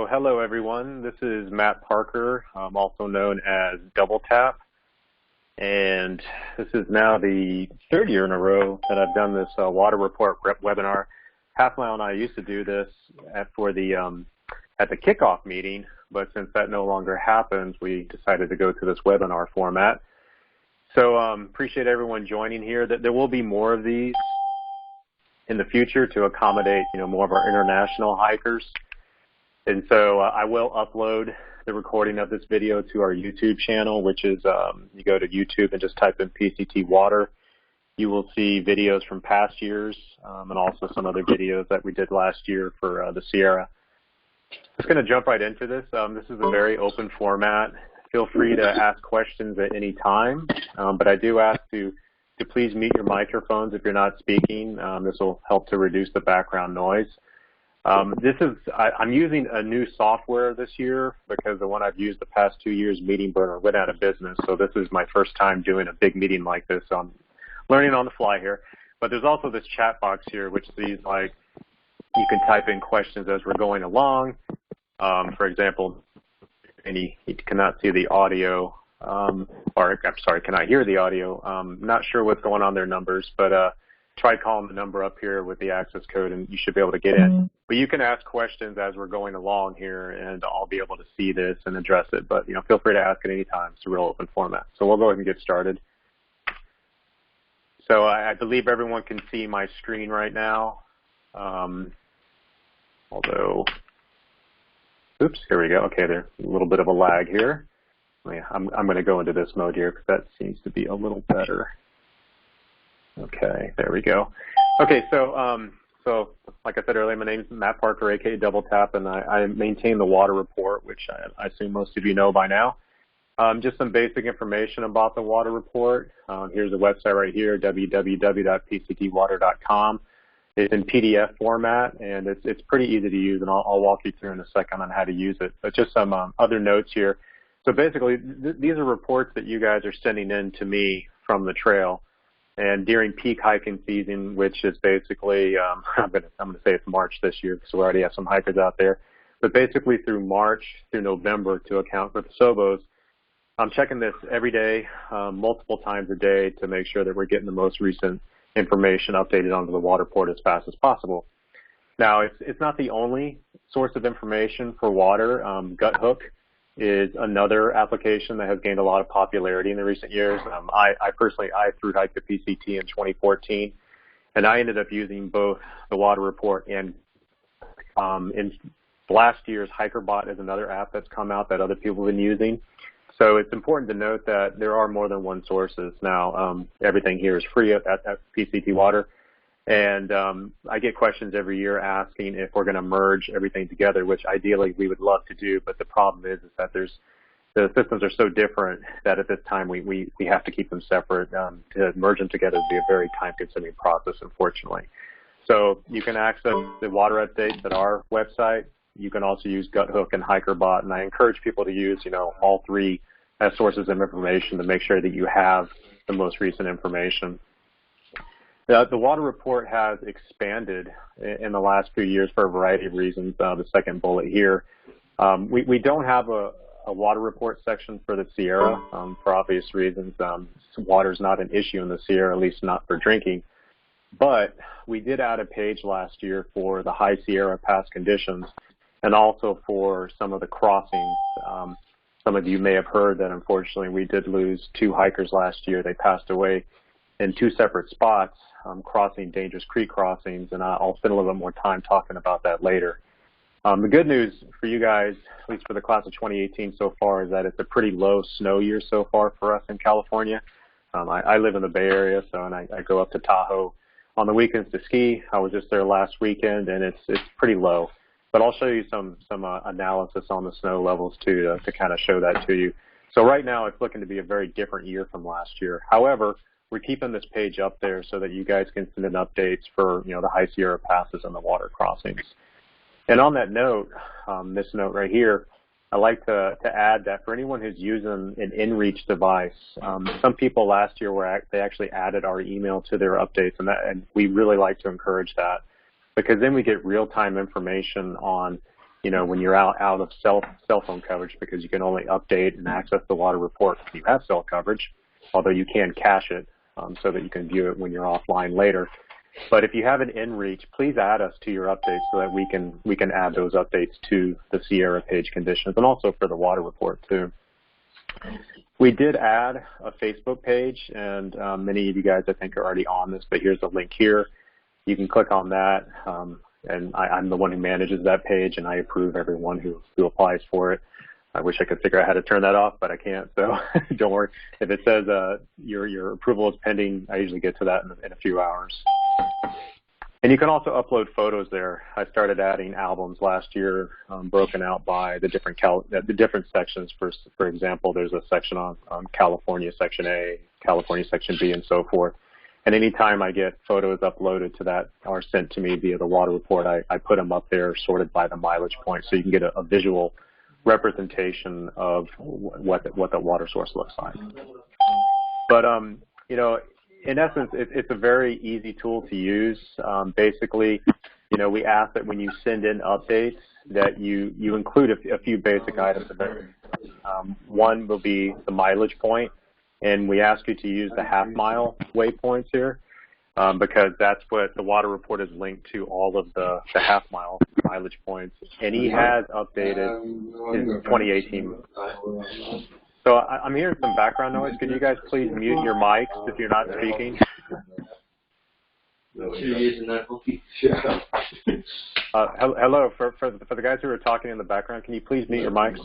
So hello everyone, this is Matt Parker, also known as Double Tap, and this is now the third year in a row that I've done this water report webinar. Halfmile and I used to do this at the kickoff meeting, but since that no longer happens, we decided to go to this webinar format. So appreciate everyone joining here. There will be more of these in the future to accommodate more of our international hikers. And so I will upload the recording of this video to our YouTube channel, which is you go to YouTube and just type in PCT water. You will see videos from past years and also some other videos that we did last year for the Sierra. Just going to jump right into this. This is a very open format. Feel free to ask questions at any time, but I do ask to please mute your microphones if you're not speaking. This will help to reduce the background noise. I'm using a new software this year because the one I've used the past 2 years, Meeting Burner, went out of business. So this is my first time doing a big meeting like this. So I'm learning on the fly here. But there's also this chat box here, which sees like you can type in questions as we're going along. For example, and he cannot see the audio, or I'm sorry, cannot hear the audio. Not sure what's going on their numbers, but try calling the number up here with the access code and you should be able to get in. But you can ask questions as we're going along here and I'll be able to see this and address it. But feel free to ask at any time. It's a real open format. So we'll go ahead and get started. So I believe everyone can see my screen right now. Although, oops, here we go. Okay, there's a little bit of a lag here. I'm going to go into this mode here because that seems to be a little better. Okay, there we go. Okay, so like I said earlier, my name is Matt Parker, aka Double Tap, and I maintain the water report, which I assume most of you know by now. Just some basic information about the water report. Here's the website right here, www.pctwater.com. It's in PDF format, and it's pretty easy to use, and I'll walk you through in a second on how to use it. But just some other notes here. So basically, these are reports that you guys are sending in to me from the trail. And during peak hiking season, which is basically, I'm going to say it's March this year because we already have some hikers out there. But basically through March, through November to account for the Sobos, I'm checking this every day, multiple times a day to make sure that we're getting the most recent information updated onto the water report as fast as possible. Now, it's not the only source of information for water. GutHook is another application that has gained a lot of popularity in the recent years. I personally thru hiked the PCT in 2014, and I ended up using both the water report and in last year's HikerBot is another app that's come out that other people have been using. So it's important to note that there are more than one sources. Now, everything here is free at PCT Water. And I get questions every year asking if we're going to merge everything together, which ideally we would love to do. But the problem is that the systems are so different that at this time we have to keep them separate. To merge them together would be a very time-consuming process, unfortunately. So you can access the water updates at our website. You can also use GutHook and HikerBot, and I encourage people to use all three as sources of information to make sure that you have the most recent information. The water report has expanded in the last few years for a variety of reasons. The second bullet here. We don't have a water report section for the Sierra for obvious reasons. Water is not an issue in the Sierra, at least not for drinking. But we did add a page last year for the high Sierra pass conditions and also for some of the crossings. Some of you may have heard that unfortunately we did lose 2 hikers last year. They passed away in 2 separate spots, crossing dangerous creek crossings, and I'll spend a little bit more time talking about that later. The good news for you guys, at least for the class of 2018 so far, is that it's a pretty low snow year so far for us in California. I live in the Bay Area, and I go up to Tahoe on the weekends to ski. I was just there last weekend, and it's pretty low. But I'll show you some analysis on the snow levels too to kind of show that to you. So right now it's looking to be a very different year from last year. However, we're keeping this page up there so that you guys can send in updates for the high Sierra passes and the water crossings. And on that note, this note right here, I like to add that for anyone who's using an inReach device, some people last year they actually added our email to their updates, and we really like to encourage that because then we get real-time information on when you're out of cell phone coverage, because you can only update and access the water report when you have cell coverage, although you can cache it so that you can view it when you're offline later. But if you have an inReach, please add us to your updates so that we can add those updates to the Sierra page conditions, and also for the water report too. We did add a Facebook page, and many of you guys I think are already on this, but here's a link here. You can click on that, and I'm the one who manages that page, and I approve everyone who applies for it. I wish I could figure out how to turn that off, but I can't, so don't worry. If it says your approval is pending, I usually get to that in a few hours. And you can also upload photos there. I started adding albums last year, broken out by the different sections. For example, there's a section on California Section A, California Section B, and so forth. And anytime I get photos uploaded to that or sent to me via the water report, I put them up there sorted by the mileage point, so you can get a visual representation of what the water source looks like. But in essence, it's a very easy tool to use. Basically, we ask that when you send in updates that you include a few basic items. One will be the mileage point, and we ask you to use the half-mile waypoints here because that's what the water report is linked to, all of the half-mile mileage points. And he has updated in 2018. So I'm hearing some background noise. Could you guys please mute your mics if you're not speaking? Hello, for the guys who are talking in the background, can you please mute your mics?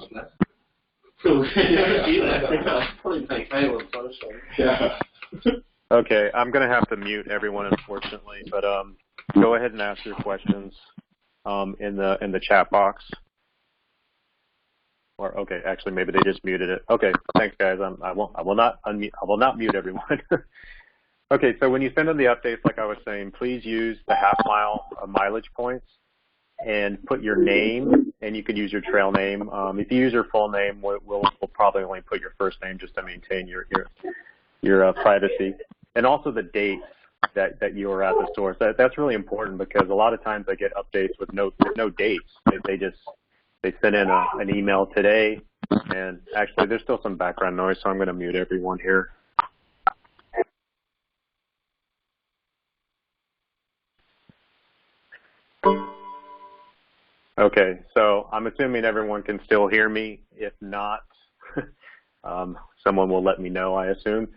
Okay, I'm going to have to mute everyone, unfortunately, but go ahead and ask your questions in the chat box. Or okay, actually, maybe they just muted it. Okay, thanks, guys. I will not mute everyone. Okay, so when you send in the updates, like I was saying, please use the half-mile mileage points and put your name, and you could use your trail name. If you use your full name, we'll probably only put your first name just to maintain your privacy, and also the dates that you were at the source. That's really important because a lot of times I get updates with no dates. They sent in an email today, and actually there's still some background noise, so I'm going to mute everyone here. Okay, so I'm assuming everyone can still hear me. If not, someone will let me know, I assume.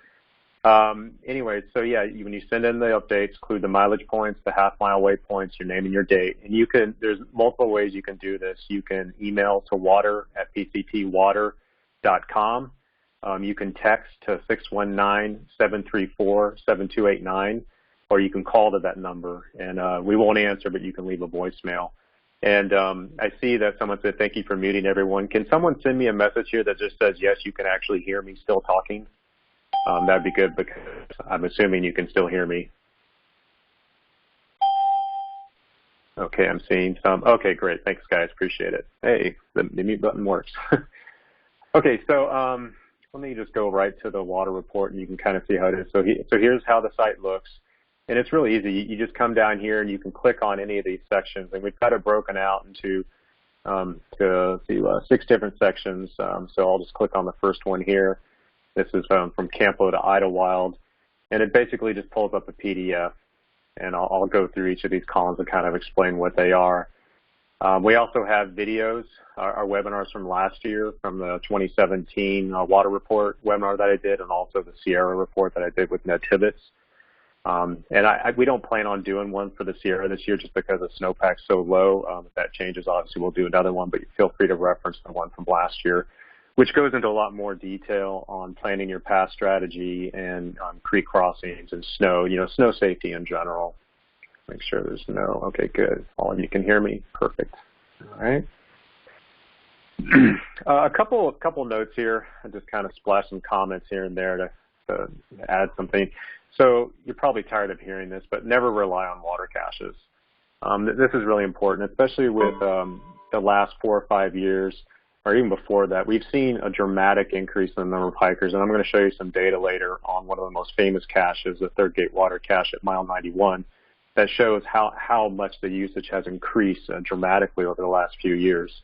Anyway, so yeah, when you send in the updates, include the mileage points, the half-mile waypoints, your name and your date. And there's multiple ways you can do this. You can email to water@pctwater.com. You can text to 619-734-7289, or you can call to that number. And we won't answer, but you can leave a voicemail. And I see that someone said, thank you for muting everyone. Can someone send me a message here that just says, yes, you can actually hear me still talking? That'd be good because I'm assuming you can still hear me. Okay, I'm seeing some. Okay, great. Thanks, guys. Appreciate it. Hey, the mute button works. Okay, so let me just go right to the water report, and you can kind of see how it is. So here's how the site looks. And it's really easy. You just come down here, and you can click on any of these sections. And we've got it broken out into 6 different sections. So I'll just click on the first one here. This is from Campo to Idlewild, and it basically just pulls up a PDF, and I'll go through each of these columns and kind of explain what they are. We also have videos, our webinars from last year, from the 2017 water report webinar that I did, and also the Sierra report that I did with Ned Tibbetts. And we don't plan on doing one for the Sierra this year just because the snowpack's so low. If that changes, obviously we'll do another one, but feel free to reference the one from last year, which goes into a lot more detail on planning your path strategy and creek crossings and snow, snow safety in general. Make sure there's no, okay, good. All of you can hear me. Perfect. All right. A couple notes here. I just kind of splash some comments here and there to add something. So you're probably tired of hearing this, but never rely on water caches. This is really important, especially with the last 4 or 5 years, or even before that. We've seen a dramatic increase in the number of hikers, and I'm going to show you some data later on one of the most famous caches, the Third Gate Water Cache at mile 91, that shows how much the usage has increased dramatically over the last few years.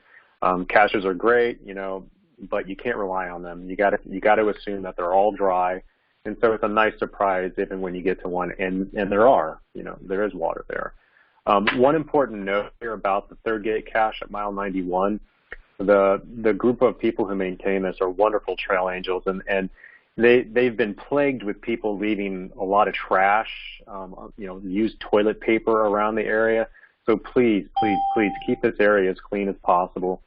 Caches are great, but you can't rely on them. You got to assume that they're all dry, and so it's a nice surprise even when you get to one, and there is water there. One important note here about the third gate cache at mile 91, the group of people who maintain this are wonderful trail angels, and they've been plagued with people leaving a lot of trash, used toilet paper around the area. So please, please, please keep this area as clean as possible,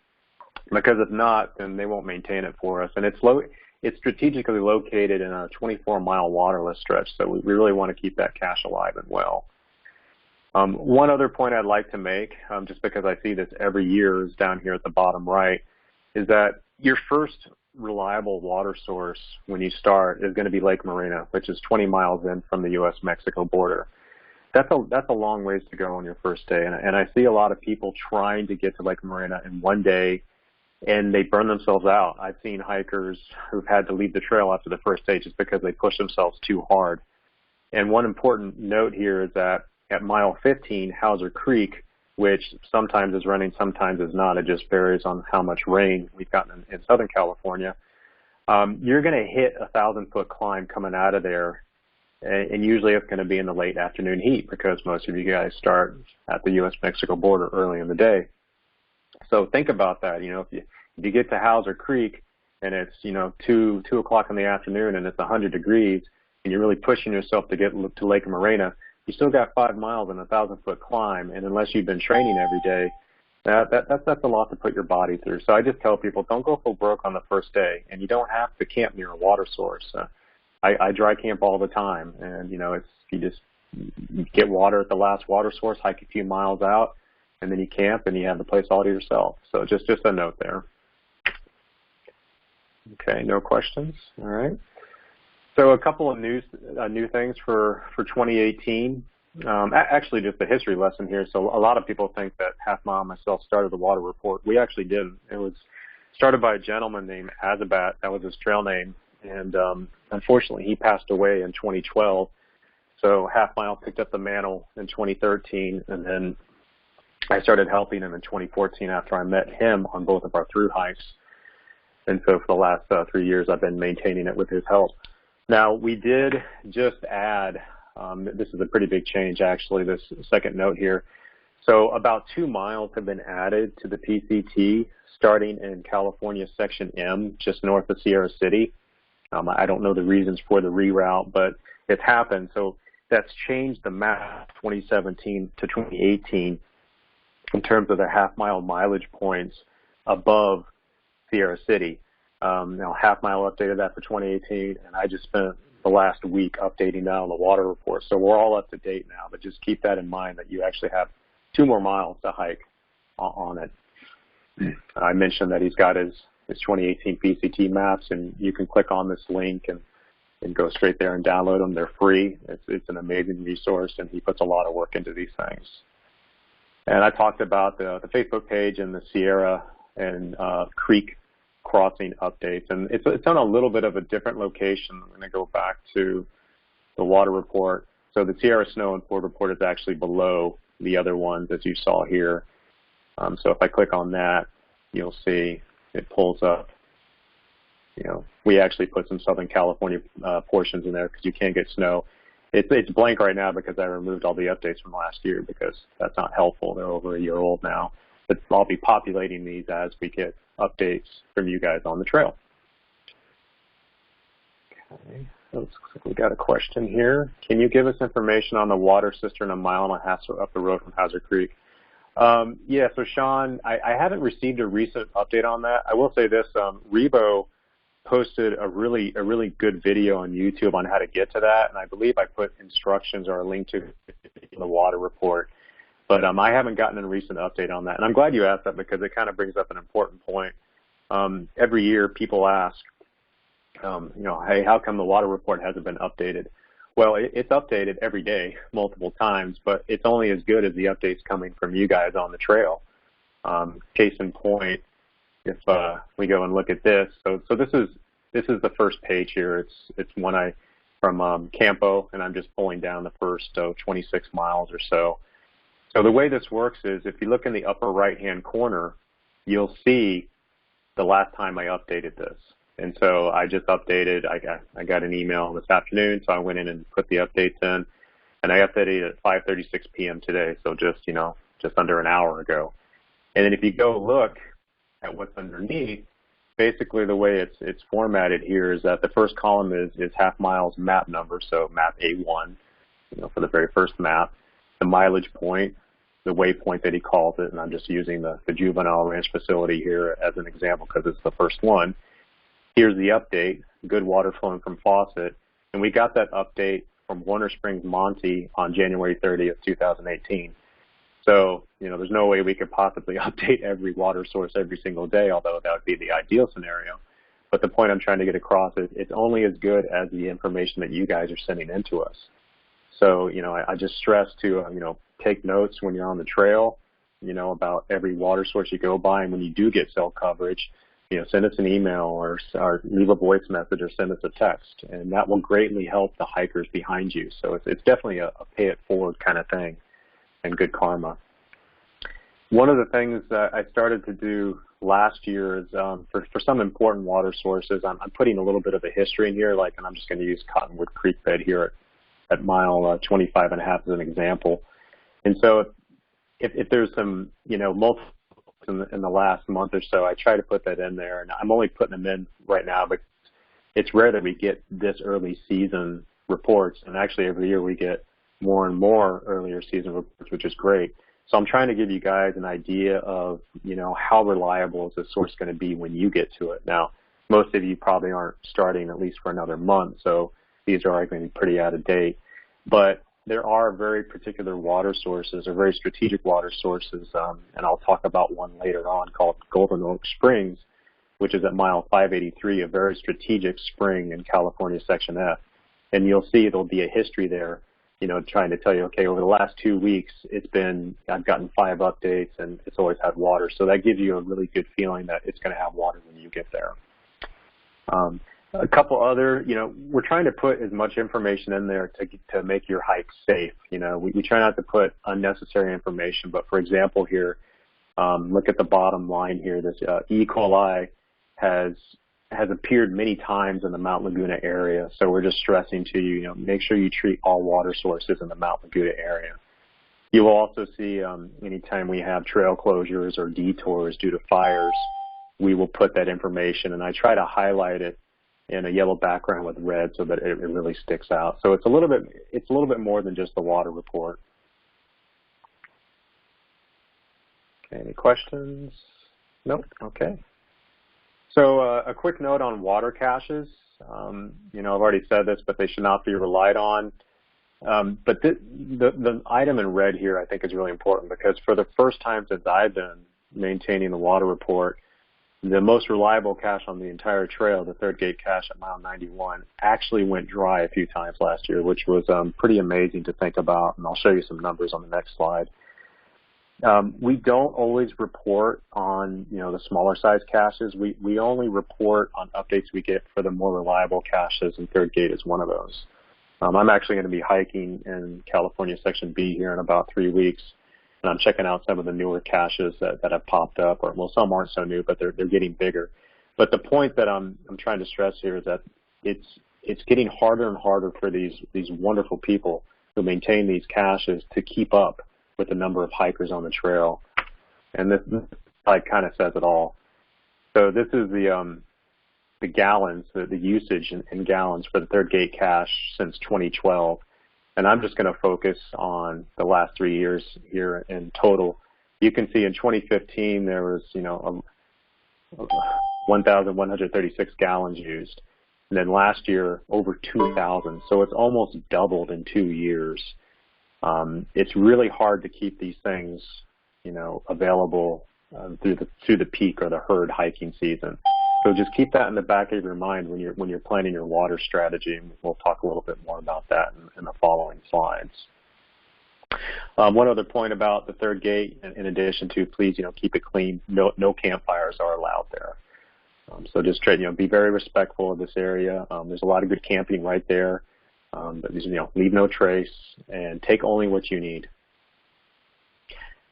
because if not, then they won't maintain it for us. And it's strategically located in a 24-mile waterless stretch, so we really want to keep that cache alive and well. One other point I'd like to make, just because I see this every year, is down here at the bottom right, is that your first reliable water source when you start is going to be Lake Morena, which is 20 miles in from the U.S.-Mexico border. That's a long ways to go on your first day, and I see a lot of people trying to get to Lake Morena in one day, and they burn themselves out. I've seen hikers who've had to leave the trail after the first day just because they pushed themselves too hard. And one important note here is that at mile 15, Hauser Creek, which sometimes is running, sometimes is not. It just varies on how much rain we've gotten in Southern California. You're going to hit a 1,000-foot climb coming out of there, and usually it's going to be in the late afternoon heat because most of you guys start at the U.S.-Mexico border early in the day. So think about that. If you get to Hauser Creek and it's 2 o'clock in the afternoon and it's 100 degrees, and you're really pushing yourself to get to Lake Morena, you still got 5 miles and a 1,000-foot climb, and unless you've been training every day, that's a lot to put your body through. So I just tell people, don't go full broke on the first day, and you don't have to camp near a water source. I dry camp all the time, and you just get water at the last water source, hike a few miles out, and then you camp and you have the place all to yourself. So just a note there. Okay, no questions. All right. So a couple of new things for 2018. Actually, just a history lesson here. So a lot of people think that Half Mile and myself started the water report. We actually didn't. It was started by a gentleman named Azabat. That was his trail name. And unfortunately, he passed away in 2012. So Half Mile picked up the mantle in 2013, and then I started helping him in 2014 after I met him on both of our through hikes. And so for the last 3 years, I've been maintaining it with his help. Now, we did just add, this is a pretty big change, actually, this second note here. So about 2 miles have been added to the PCT, starting in California Section M, just north of Sierra City. I don't know the reasons for the reroute, but it's happened. So that's changed the map 2017 to 2018 in terms of the half-mile mileage points above Sierra City. Now, Half Mile updated that for 2018, and I just spent the last week updating that on the water report. So we're all up to date now, but just keep that in mind that you actually have 2 more miles to hike on it. I mentioned that he's got his 2018 PCT maps, and you can click on this link and go straight there and download them. They're free. It's an amazing resource, and he puts a lot of work into these things. And I talked about the Facebook page and the Sierra and Creek crossing updates, and it's on a little bit of a different location. I'm going to go back to the water report. So the Sierra Snow and Ford report is actually below the other ones, as you saw here. So if I click on that, you'll see it pulls up. We actually put some Southern California portions in there because you can't get snow. It's blank right now because I removed all the updates from last year because that's not helpful. They're over a year old now. But I'll be populating these as we get updates from you guys on the trail. Okay, looks like we got a question here. Can you give us information on the water cistern 1.5 miles up the road from Hauser Creek? Yeah, so Sean, I haven't received a recent update on that. I will say this, Rebo posted a really good video on YouTube on how to get to that, and I believe I put instructions or a link to the water report. But I haven't gotten a recent update on that. And I'm glad you asked that because it kind of brings up an important point. Every year people ask, hey, how come the water report hasn't been updated? Well, it's updated every day, multiple times, but it's only as good as the updates coming from you guys on the trail. Case in point, if we go and look at this, so this is the first page here. It's one I Campo, and I'm just pulling down the first 26 miles or so. So the way this works is if you look in the upper right-hand corner, you'll see the last time I updated this. And so I just updated. I got an email this afternoon, so I went in and put the updates in, and I updated at 5:36 p.m. today, so just under an hour ago. And then if you go look at what's underneath, basically the way it's formatted here is that the first column is half miles map number, so map A1, for the very first map, the mileage point, the waypoint that he calls it, and I'm just using the juvenile ranch facility here as an example because it's the first one. Here's the update, good water flowing from faucet, and we got that update from Warner Springs Monty on January 30th, 2018. So, there's no way we could possibly update every water source every single day, although that would be the ideal scenario. But the point I'm trying to get across is it's only as good as the information that you guys are sending in to us. So, I just stress to, take notes when you're on the trail, about every water source you go by, and when you do get cell coverage, send us an email or leave a voice message or send us a text, and that will greatly help the hikers behind you. So it's definitely a pay it forward kind of thing and good karma. One of the things that I started to do last year is for some important water sources, I'm putting a little bit of a history in here, and I'm just going to use Cottonwood Creek bed here at mile 25 and a half as an example. And so if there's some, multiple in the last month or so, I try to put that in there, and I'm only putting them in right now, but it's rare that we get this early season reports, and actually every year we get more and more earlier season reports, which is great. So I'm trying to give you guys an idea of, how reliable is this source going to be when you get to it. Now, most of you probably aren't starting at least for another month, so these are going to be pretty out of date. But there are very particular water sources or very strategic water sources, and I'll talk about one later on called Golden Oak Springs, which is at mile 583, a very strategic spring in California Section F. And you'll see there'll be a history there, trying to tell you, okay, over the last 2 weeks, I've gotten 5 updates, and it's always had water. So that gives you a really good feeling that it's going to have water when you get there. A couple other, we're trying to put as much information in there to make your hike safe. We try not to put unnecessary information, but for example here, look at the bottom line here. This E. coli has appeared many times in the Mount Laguna area, so we're just stressing to you, make sure you treat all water sources in the Mount Laguna area. You will also see anytime we have trail closures or detours due to fires, we will put that information, and I try to highlight it in a yellow background with red so that it really sticks out. So it's a little bit more than just the water report. Okay, any questions? Nope. Okay. So a quick note on water caches. I've already said this, but they should not be relied on. But the item in red here I think is really important because for the first time since I've been maintaining the water report, the most reliable cache on the entire trail, the third gate cache at mile 91, actually went dry a few times last year, which was pretty amazing to think about, and I'll show you some numbers on the next slide. We don't always report on, the smaller size caches. We only report on updates we get for the more reliable caches, and third gate is one of those. I'm actually going to be hiking in California Section B here in about 3 weeks, and I'm checking out some of the newer caches that have popped up, or well, some aren't so new, but they're getting bigger. But the point that I'm trying to stress here is that it's getting harder and harder for these wonderful people who maintain these caches to keep up with the number of hikers on the trail, and this slide kind of says it all. So this is the gallons, the usage in gallons for the third gate cache since 2012. And I'm just going to focus on the last 3 years here in total. You can see in 2015 there was, 1,136 gallons used. And then last year, over 2,000. So it's almost doubled in 2 years. It's really hard to keep these things, available through the peak or the herd hiking season. So just keep that in the back of your mind when you're planning your water strategy, and we'll talk a little bit more about that in the following slides. One other point about the third gate, in addition to please, keep it clean. No campfires are allowed there. So just try, be very respectful of this area. There's a lot of good camping right there. But leave no trace and take only what you need.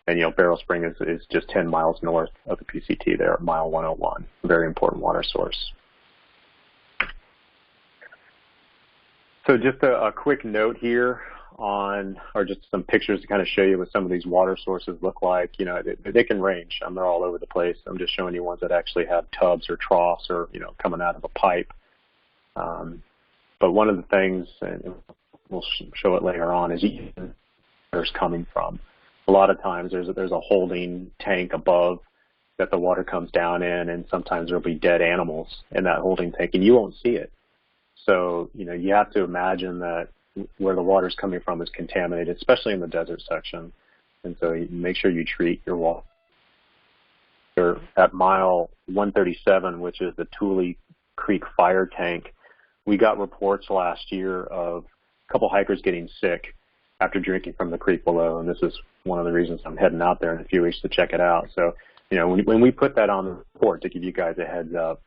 And Barrel Spring is just 10 miles north of the PCT there at mile 101. Very important water source. So just a quick note here on, or just some pictures to kind of show you what some of these water sources look like. They can range. They're all over the place. I'm just showing you ones that actually have tubs or troughs or, coming out of a pipe. But one of the things, and we'll show it later on, is where it's coming from. A lot of times there's a holding tank above that the water comes down in, and sometimes there'll be dead animals in that holding tank, and you won't see it. So, you have to imagine that where the water's coming from is contaminated, especially in the desert section. And so you make sure you treat your water. At mile 137, which is the Tule Creek fire tank, we got reports last year of a couple hikers getting sick after drinking from the creek below, and this is one of the reasons I'm heading out there in a few weeks to check it out. So, when we put that on the report, to give you guys a heads up,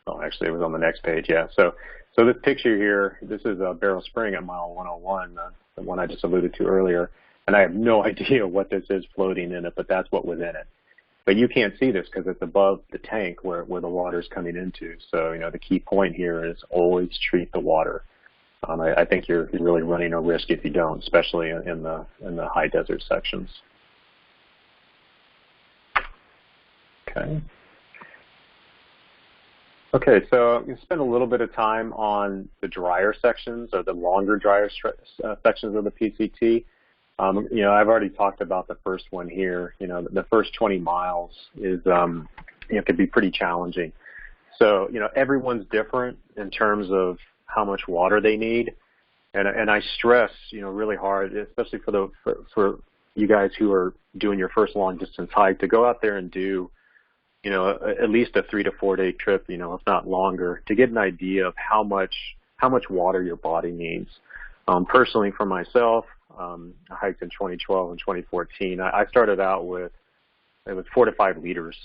oh, actually, it was on the next page, yeah. So this picture here, this is Barrel Spring at mile 101, the one I just alluded to earlier, and I have no idea what this is floating in it, but that's what was in it. But you can't see this because it's above the tank where the water's coming into. So, the key point here is always treat the water. I think you're really running a risk if you don't, especially in the high desert sections. Okay, so I'm going to spend a little bit of time on the drier sections, or the longer drier sections of the PCT. I've already talked about the first one here. The first 20 miles is, could be pretty challenging. So, everyone's different in terms of how much water they need. And I stress, really hard, especially for you guys who are doing your first long distance hike, to go out there and do, at least a 3 to 4 day trip, if not longer, to get an idea of how much water your body needs. Personally, for myself, I hiked in 2012 and 2014. I started out with, it was 4 to 5 liters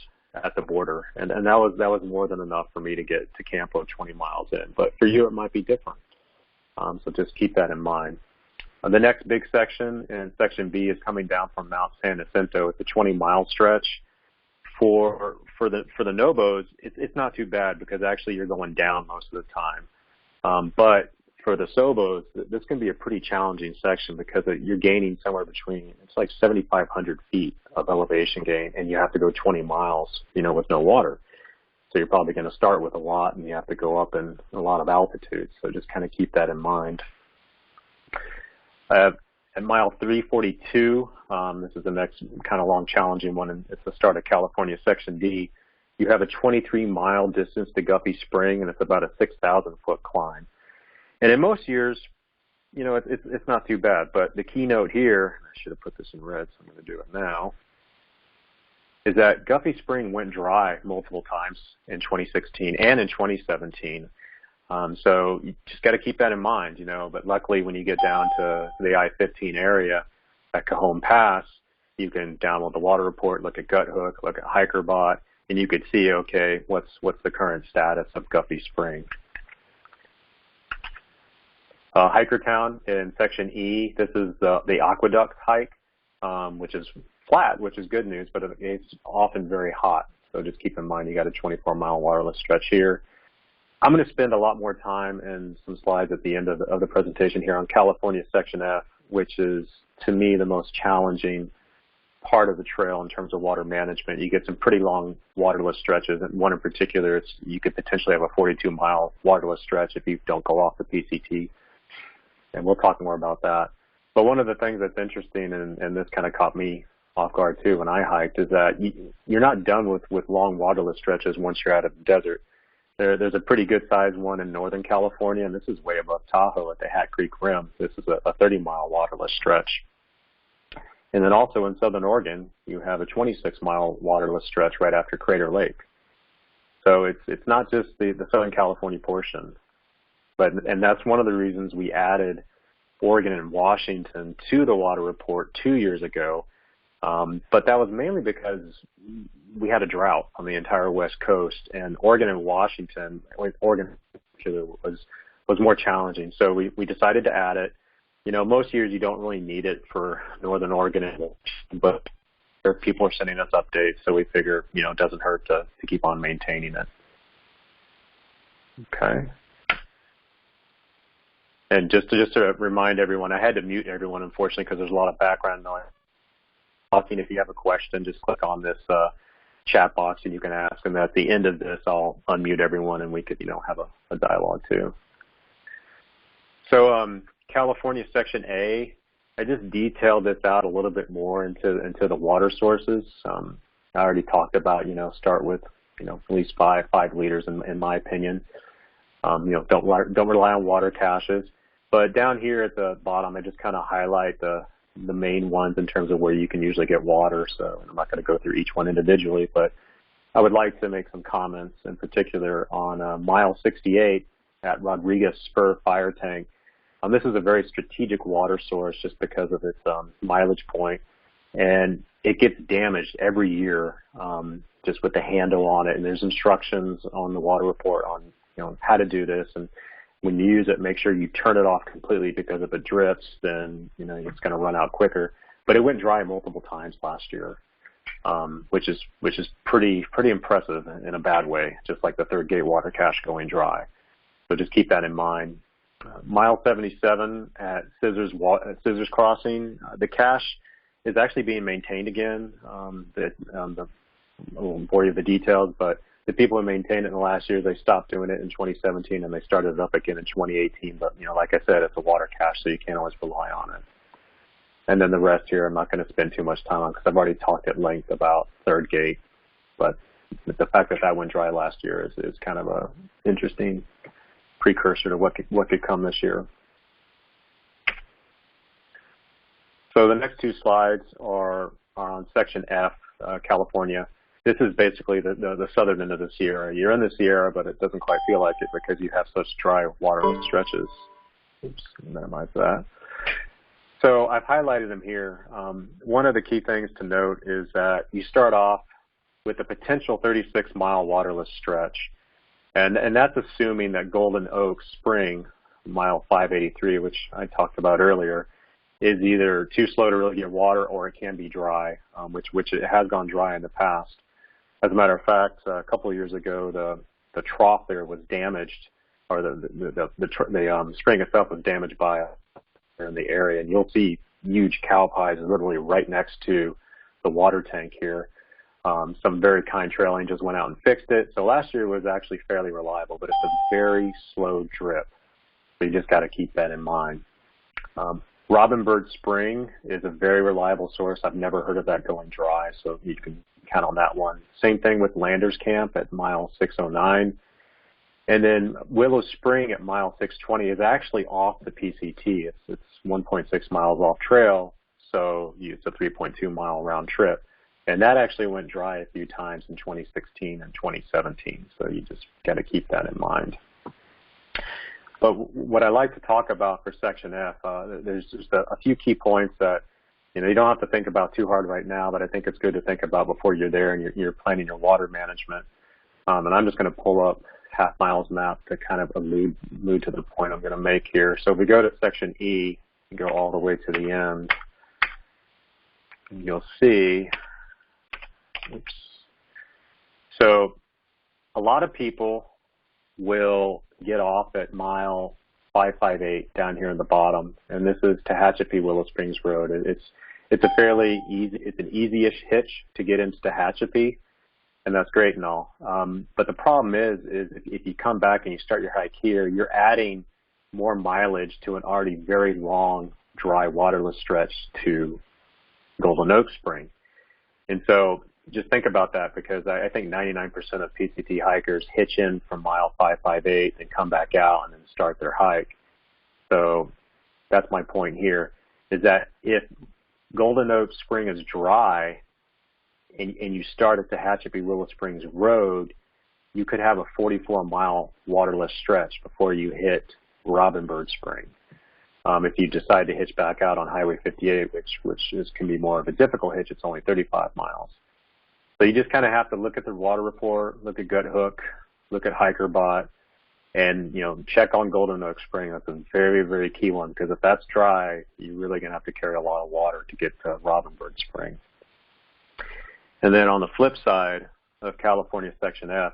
at the border, and that was more than enough for me to get to Campo 20 miles in. But for you, it might be different. So just keep that in mind. The next big section, in section B, is coming down from Mount San Jacinto. It's a 20-mile stretch. For the Nobos, it's not too bad because actually you're going down most of the time. But for the Sobos, this can be a pretty challenging section because you're gaining somewhere between, it's like 7,500 feet of elevation gain, and you have to go 20 miles, with no water. So you're probably going to start with a lot, and you have to go up in a lot of altitude. So just kind of keep that in mind. At mile 342, this is the next kind of long, challenging one, and it's the start of California Section D. You have a 23-mile distance to Guppy Spring, and it's about a 6,000-foot climb. And in most years, it's not too bad. But the keynote here, I should have put this in red, so I'm going to do it now, is that Guppy Spring went dry multiple times in 2016 and in 2017. So you just got to keep that in mind, But luckily, when you get down to the I-15 area at Cajon Pass, you can download the water report, look at Guthook, look at HikerBot, and you could see, okay, what's the current status of Guppy Spring. Hikertown in Section E, this is the Aqueduct hike, which is flat, which is good news, but it's often very hot. So just keep in mind you got a 24-mile waterless stretch here. I'm going to spend a lot more time and some slides at the end of the presentation here on California Section F, which is, to me, the most challenging part of the trail in terms of water management. You get some pretty long waterless stretches, and one in particular, you could potentially have a 42-mile waterless stretch if you don't go off the PCT. And we'll talk more about that. But one of the things that's interesting, and this kind of caught me off guard too when I hiked, is that you're not done with long waterless stretches once you're out of the desert. There's a pretty good sized one in Northern California, and this is way above Tahoe at the Hat Creek Rim. This is a 30-mile waterless stretch. And then also in Southern Oregon, you have a 26-mile waterless stretch right after Crater Lake. So it's not just the Southern California portion. And that's one of the reasons we added Oregon and Washington to the water report 2 years ago. But that was mainly because we had a drought on the entire West Coast, and Oregon and Washington, Oregon particular was more challenging. So we decided to add it. You know, most years you don't really need it for Northern Oregon, but people are sending us updates, so we figure, you know, it doesn't hurt to keep on maintaining it. Okay. And just to remind everyone, I had to mute everyone, unfortunately, because there's a lot of background noise. If you have a question, just click on this chat box and you can ask. And at the end of this, I'll unmute everyone and we could, you know, have a dialogue too. So California Section A, I just detailed this out a little bit more into the water sources. I already talked about, you know, start with, you know, at least five liters in my opinion. You know, don't rely on water caches. But down here at the bottom, I just kind of highlight the main ones in terms of where you can usually get water. So I'm not going to go through each one individually, but I would like to make some comments in particular on mile 68 at Rodriguez Spur Fire Tank. This is a very strategic water source just because of its mileage point, and it gets damaged every year just with the handle on it. And there's instructions on the water report on, you know, how to do this, and when you use it, make sure you turn it off completely, because if it drifts, then, you know, it's going to run out quicker. But it went dry multiple times last year, which is pretty impressive in a bad way, just like the third gate water cache going dry. So just keep that in mind. Mile 77 at Scissors Crossing, the cache is actually being maintained again. I won't bore you with the details, but the people who maintained it in the last year, they stopped doing it in 2017 and they started it up again in 2018. But, you know, like I said, it's a water cache, so you can't always rely on it. And then the rest here I'm not going to spend too much time on because I've already talked at length about third gate. But the fact that went dry last year is kind of a interesting precursor to what could come this year. So the next two slides are on Section F, California. This is basically the southern end of the Sierra. You're in the Sierra, but it doesn't quite feel like it because you have such dry waterless stretches. Oops, minimize that. So I've highlighted them here. One of the key things to note is that you start off with a potential 36-mile waterless stretch. And that's assuming that Golden Oak Spring, mile 583, which I talked about earlier, is either too slow to really get water or it can be dry, which it has gone dry in the past. As a matter of fact, a couple of years ago, the trough there was damaged, or the spring itself was damaged by in the area, and you'll see huge cow pies literally right next to the water tank here. Some very kind trail angels went out and fixed it. So last year was actually fairly reliable, but it's a very slow drip. So you just got to keep that in mind. Robinbird Spring is a very reliable source. I've never heard of that going dry, so you can count on that one. Same thing with Landers Camp at mile 609. And then Willow Spring at mile 620 is actually off the PCT. It's 1.6 miles off trail, so it's a 3.2 mile round trip. And that actually went dry a few times in 2016 and 2017, so you just got to keep that in mind. But what I like to talk about for Section F, there's just a few key points that, you know, you don't have to think about too hard right now, but I think it's good to think about before you're there and you're planning your water management. And I'm just going to pull up half miles map to kind of allude to the point I'm going to make here. So if we go to Section E and go all the way to the end, you'll see, oops. So a lot of people will get off at mile 558 down here in the bottom, and this is Tehachapi Willow Springs Road. It's a fairly easy, it's an easy-ish hitch to get into Tehachapi, and that's great and all. But the problem is if you come back and you start your hike here, you're adding more mileage to an already very long, dry, waterless stretch to Golden Oak Spring. And so just think about that, because I think 99% of PCT hikers hitch in from mile 558 and come back out and then start their hike. So that's my point here, is that if Golden Oak Spring is dry and you start at the Tehachapi Willow Springs Road, you could have a 44-mile waterless stretch before you hit Robinbird Spring. If you decide to hitch back out on Highway 58, which can be more of a difficult hitch, it's only 35 miles. So you just kind of have to look at the water report, look at Gut Hook, look at HikerBot, And, check on Golden Oak Spring. That's a very, very key one, because if that's dry, you're really going to have to carry a lot of water to get to Robinbird Spring. And then on the flip side of California Section F,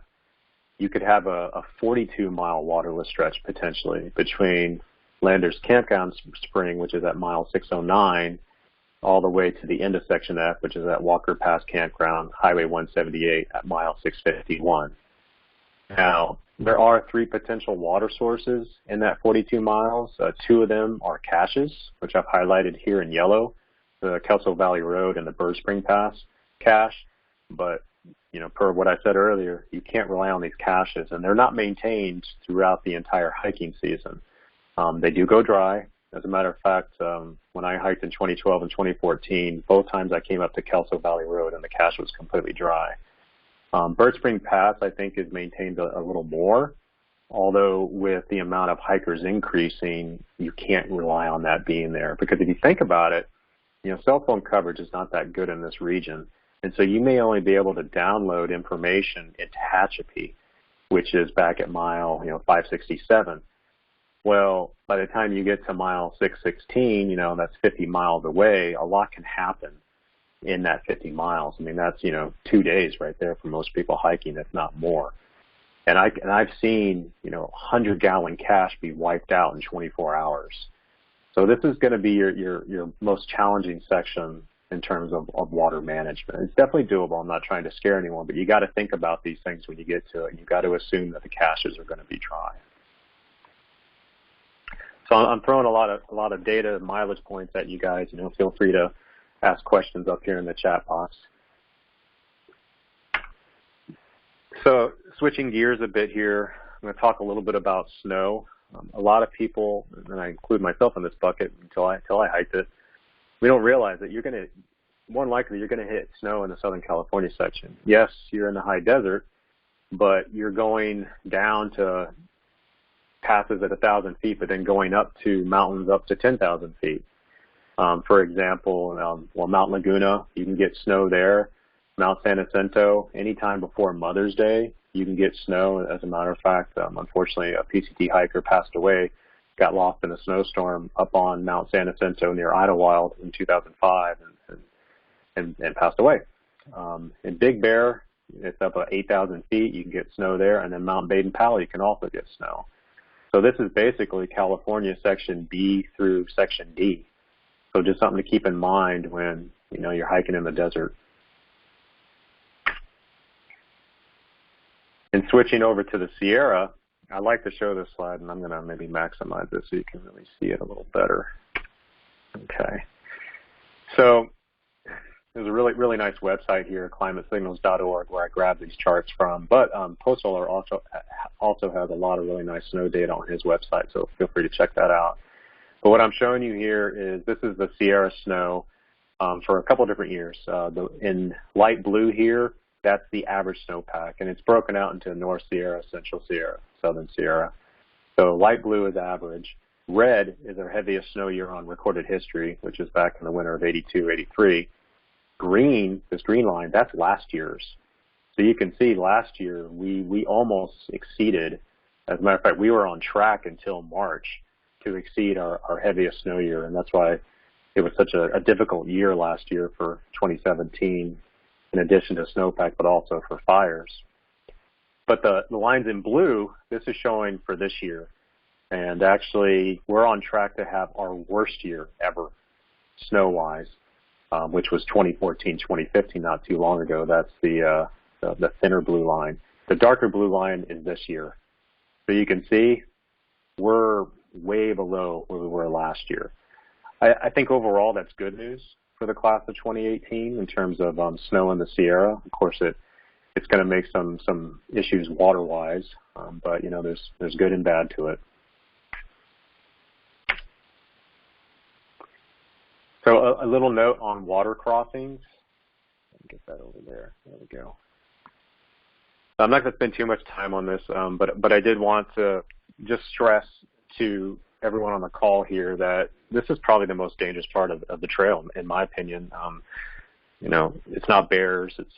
you could have a 42-mile waterless stretch potentially between Landers Campground Spring, which is at mile 609, all the way to the end of Section F, which is at Walker Pass Campground, Highway 178 at mile 651. Now, there are 3 potential water sources in that 42 miles. 2 of them are caches, which I've highlighted here in yellow, the Kelso Valley Road and the Bird Spring Pass cache. But, per what I said earlier, you can't rely on these caches, and they're not maintained throughout the entire hiking season. They do go dry. As a matter of fact, when I hiked in 2012 and 2014, both times I came up to Kelso Valley Road and the cache was completely dry. Bird Spring Pass, I think, is maintained a little more, although with the amount of hikers increasing, you can't rely on that being there. Because if you think about it, cell phone coverage is not that good in this region. And so you may only be able to download information in Tehachapi, which is back at mile 567. Well, by the time you get to mile 616, that's 50 miles away, a lot can happen in that 50 miles. I mean, that's, 2 days right there for most people hiking, if not more. And I've seen, 100-gallon cache be wiped out in 24 hours. So this is going to be your most challenging section in terms of water management. It's definitely doable. I'm not trying to scare anyone, but you got to think about these things when you get to it. You got to assume that the caches are going to be dry. So I'm throwing a lot of data and mileage points at you guys. Feel free to ask questions up here in the chat box. So switching gears a bit here, I'm going to talk a little bit about snow. A lot of people, and I include myself in this bucket until I hiked it, we don't realize that more likely you're going to hit snow in the Southern California section. Yes, you're in the high desert, but you're going down to passes at 1,000 feet, but then going up to mountains up to 10,000 feet. For example, Mount Laguna, you can get snow there. Mount San Jacinto, anytime before Mother's Day, you can get snow. As a matter of fact, unfortunately, a PCT hiker passed away, got lost in a snowstorm up on Mount San Jacinto near Idlewild in 2005 and passed away. In Big Bear, it's up at 8,000 feet. You can get snow there. And then Mount Baden-Powell, you can also get snow. So this is basically California Section B through Section D. So just something to keep in mind when, you're hiking in the desert. And switching over to the Sierra, I like to show this slide, and I'm going to maybe maximize this so you can really see it a little better. Okay. So there's a really, really nice website here, climatesignals.org, where I grabbed these charts from. But Postsolar also has a lot of really nice snow data on his website, so feel free to check that out. But what I'm showing you here is this is the Sierra snow for a couple different years. In light blue here, that's the average snowpack, and it's broken out into North Sierra, Central Sierra, Southern Sierra. So light blue is average. Red is our heaviest snow year on recorded history, which is back in the winter of 82, 83. Green, this green line, that's last year's. So you can see last year we almost exceeded. As a matter of fact, we were on track until March to exceed our heaviest snow year, and that's why it was such a difficult year last year for 2017, in addition to snowpack, but also for fires. But the lines in blue, this is showing for this year. And actually, we're on track to have our worst year ever, snow-wise, which was 2014, 2015, not too long ago. That's the thinner blue line. The darker blue line is this year. So you can see we're way below where we were last year. I think overall that's good news for the class of 2018 in terms of snow in the Sierra. Of course, it's going to make some issues water-wise, but there's good and bad to it. So a little note on water crossings. Let me get that over there. There we go. I'm not going to spend too much time on this, but I did want to just stress to everyone on the call here that this is probably the most dangerous part of the trail, in my opinion. It's not bears. It's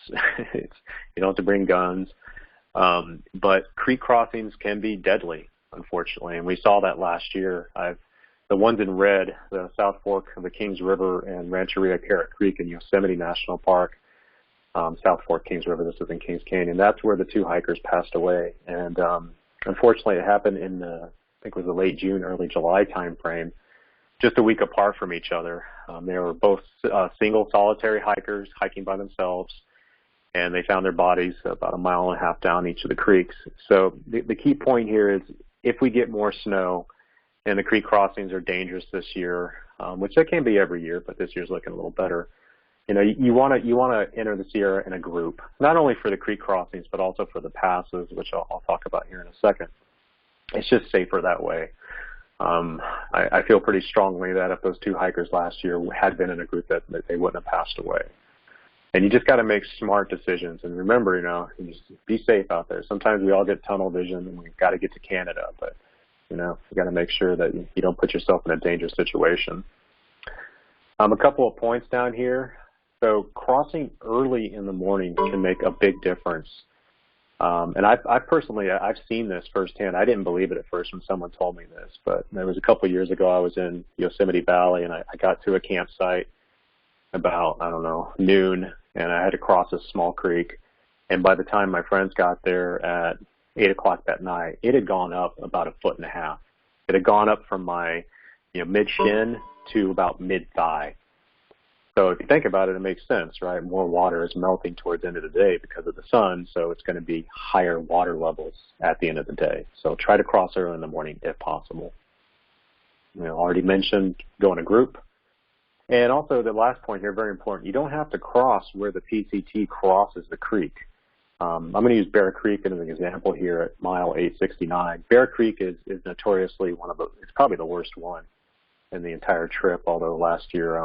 you don't have to bring guns, but creek crossings can be deadly. unfortunately, and we saw that last year. The ones in red, the South Fork of the Kings River and Rancheria Carrot Creek in Yosemite National Park, South Fork, Kings River, this is in Kings Canyon. That's where the 2 hikers passed away. And unfortunately, it happened in, I think it was the late June, early July time frame, just a week apart from each other. They were both single solitary hikers hiking by themselves, and they found their bodies about 1.5 miles down each of the creeks. So the key point here is if we get more snow, and the creek crossings are dangerous this year, which they can be every year, but this year's looking a little better. You know, you want to enter the Sierra in a group, not only for the creek crossings, but also for the passes, which I'll talk about here in a second. It's just safer that way. I feel pretty strongly that if those 2 hikers last year had been in a group, that they wouldn't have passed away. And you just got to make smart decisions. And remember, you know, you just be safe out there. Sometimes we all get tunnel vision and we've got to get to Canada, but you know, you got to make sure that you don't put yourself in a dangerous situation. A couple of points down here. So crossing early in the morning can make a big difference. And I've personally seen this firsthand. I didn't believe it at first when someone told me this, but there was a couple of years ago I was in Yosemite Valley and I got to a campsite about, I don't know, noon, and I had to cross a small creek. And by the time my friends got there at 8 o'clock that night, it had gone up about 1.5 feet. It had gone up from my, mid-shin to about mid-thigh. So if you think about it, it makes sense, right? More water is melting towards the end of the day because of the sun, so it's going to be higher water levels at the end of the day. So try to cross early in the morning if possible. Already mentioned go in a group. And also the last point here, very important, you don't have to cross where the PCT crosses the creek. I'm going to use Bear Creek as an example here at mile 869. Bear Creek is notoriously it's probably the worst one in the entire trip, although last year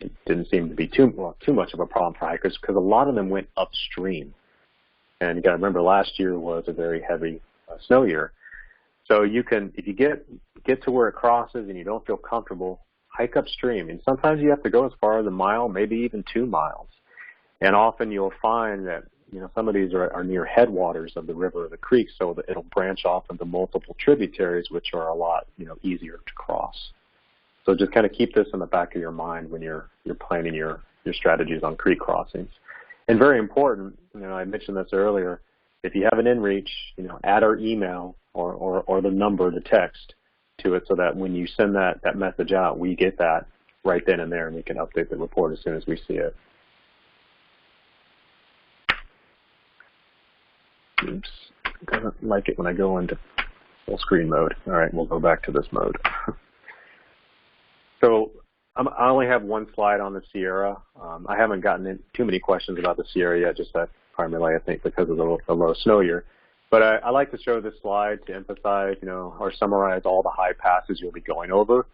it didn't seem to be too much of a problem for hikers because a lot of them went upstream. And you got to remember last year was a very heavy snow year. So you can, if you get to where it crosses and you don't feel comfortable, hike upstream. And sometimes you have to go as far as 1 mile, maybe even 2 miles. And often you'll find that some of these are near headwaters of the river or the creek, so that it'll branch off into multiple tributaries, which are a lot, easier to cross. So just kind of keep this in the back of your mind when you're planning your strategies on creek crossings. And very important, I mentioned this earlier, if you have an inReach, add our email or the number to text to it so that when you send that message out, we get that right then and there, and we can update the report as soon as we see it. Oops, doesn't like it when I go into full screen mode. All right, we'll go back to this mode. So I only have one slide on the Sierra. I haven't gotten too many questions about the Sierra yet, just that primarily I think because of the low snow year. But I like to show this slide to emphasize, or summarize all the high passes you'll be going over.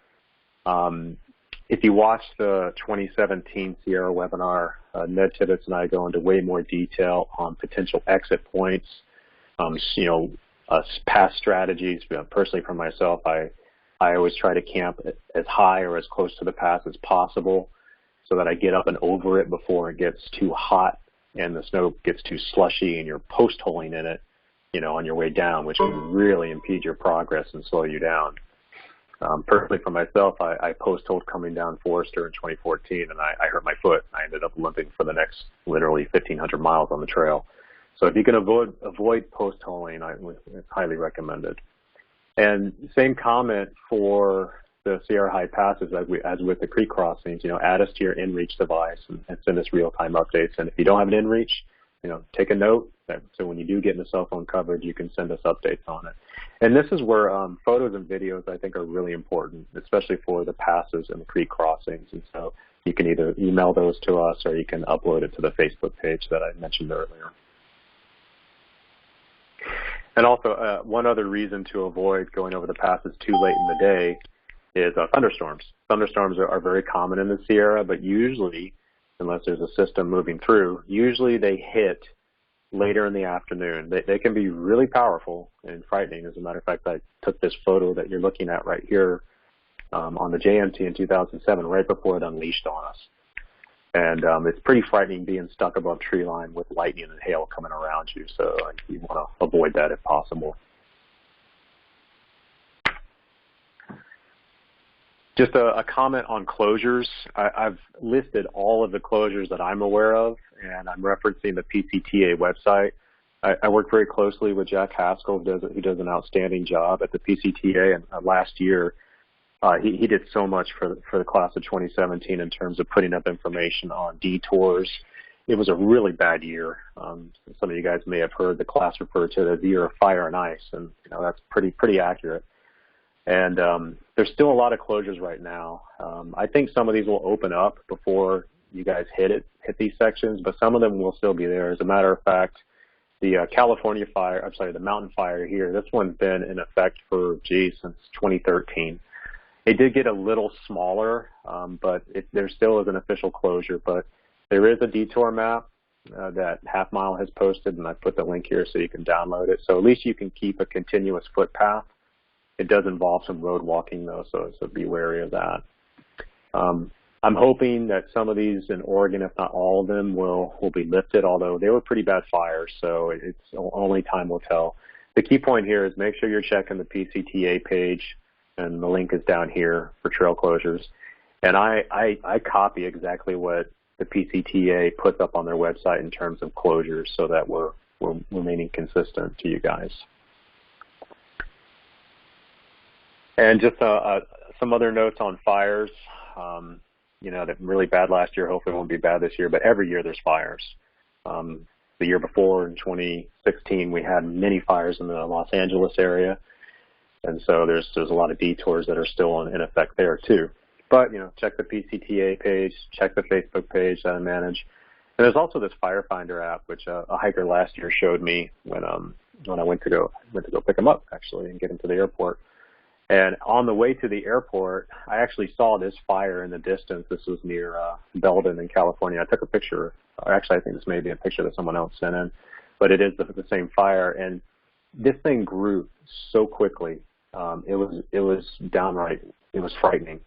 If you watch the 2017 Sierra webinar, Ned Tibbetts and I go into way more detail on potential exit points, pass strategies. Personally, for myself, I always try to camp as high or as close to the pass as possible so that I get up and over it before it gets too hot and the snow gets too slushy and you're post-holing in it, on your way down, which can really impede your progress and slow you down. Personally, for myself, I post-holed coming down Forester in 2014, and I hurt my foot. I ended up limping for the next literally 1,500 miles on the trail. So if you can avoid post-holing, it's highly recommended. And same comment for the Sierra High Passes as with the creek crossings. Add us to your inReach device and send us real-time updates. And if you don't have an inReach, take a note so when you do get into cell phone coverage, you can send us updates on it. And this is where photos and videos, I think, are really important, especially for the passes and the creek crossings. And so you can either email those to us or you can upload it to the Facebook page that I mentioned earlier. And also, one other reason to avoid going over the passes too late in the day is thunderstorms. Thunderstorms are very common in the Sierra, but usually, unless there's a system moving through, usually they hit later in the afternoon. They can be really powerful and frightening. As a matter of fact, I took this photo that you're looking at right here on the JMT in 2007, right before it unleashed on us. And it's pretty frightening being stuck above tree line with lightning and hail coming around you. So you want to avoid that if possible. Just a comment on closures. I've listed all of the closures that I'm aware of, and I'm referencing the PCTA website. I work very closely with Jack Haskell, who does an outstanding job at the PCTA, and last year he did so much for the class of 2017 in terms of putting up information on detours. It was a really bad year. Some of you guys may have heard the class referred to it as the year of fire and ice, and that's pretty accurate. And there's still a lot of closures right now. I think some of these will open up before you guys hit these sections, but some of them will still be there. As a matter of fact, the California fire, the mountain fire here, this one's been in effect for, since 2013. It did get a little smaller, but there still is an official closure. But there is a detour map that Half Mile has posted, and I put the link here so you can download it. So at least you can keep a continuous footpath. It does involve some road walking, though, so be wary of that. I'm hoping that some of these in Oregon, if not all of them, will be lifted, although they were pretty bad fires, so it's only time will tell. The key point here is make sure you're checking the PCTA page, and the link is down here for trail closures. And I copy exactly what the PCTA puts up on their website in terms of closures so that we're remaining consistent to you guys. And just some other notes on fires. That really bad last year. Hopefully it won't be bad this year. But every year there's fires. The year before, in 2016, we had many fires in the Los Angeles area. And so there's a lot of detours that are still in effect there too. But, check the PCTA page, check the Facebook page that I manage. And there's also this Firefinder app, which a hiker last year showed me when I went to go pick him up, actually, and get him to the airport. And on the way to the airport, I actually saw this fire in the distance. This was near Belden in California. I took a picture. Actually, I think this may be a picture that someone else sent in. But it is the same fire. And this thing grew so quickly. It was downright, it was frightening.